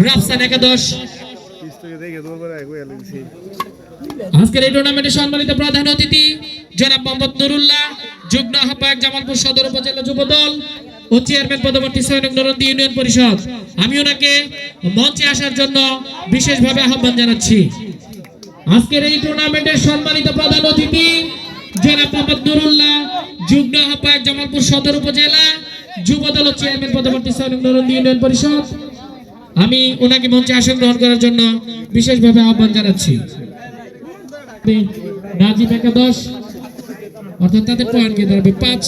রাফসান একাদশ। আজকের এই টুর্নামেন্টে সম্মানিত প্রধান অতিথি জনাব মোহাম্মদ নুরুল্লাহ, যুগ্ম আহ্বায়ক জামালপুর সদর উপজেলা যুবদল ও চেয়ারম্যান পদবর্তী সৈনিক নরন্দী ইউনিয়ন পরিষদ। আমি ওনাকে মঞ্চে আসার জন্য বিশেষভাবে আহ্বান জানাচ্ছি। আজকের এই টুর্নামেন্টের সম্মানিত প্রধান অতিথি জনাব মোহাম্মদ নুরুল্লাহ, যুগ্ম আহ্বায়ক জামালপুর সদর উপজেলা যুবদল ও চেয়ারম্যান পদবর্তী সৈনিক নরন্দী ইউনিয়ন পরিষদ। আমি ওনাকে মঞ্চে আসন গ্রহণ করার জন্য বিশেষভাবে আহ্বান জানাচ্ছি। নাজিব একাদশ, অর্থাৎ তাদের পয়েন্ট গিয়ে দাঁড়াবে 5,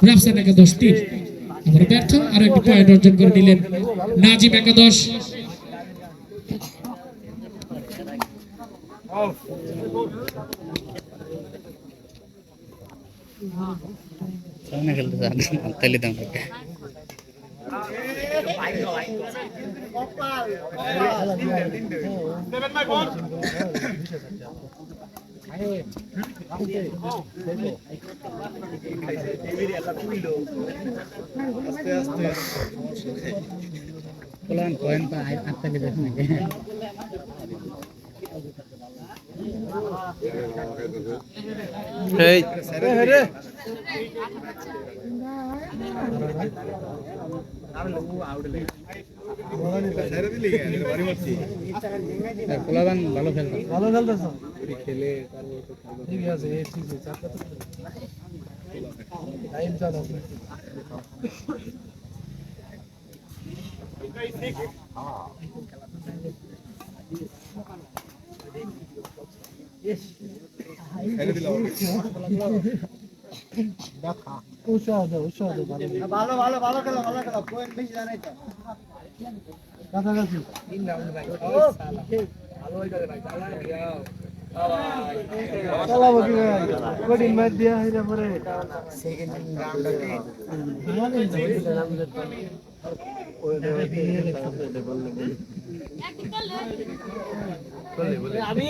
রাফসান একাদশ 3। আমরা ব্যর্থ, আরো একটি পয়েন্ট অর্জন করে নিলেন নাজিব একাদশ। ভালো ভালো ভালো খেলো পয়েন্ট বেশি জানাই তো কাছাকাছি চালাবো কি ভাই কোডিং ম্যাচ দিয়া হইরা পরে সেকেন্ড রাউন্ডে আমি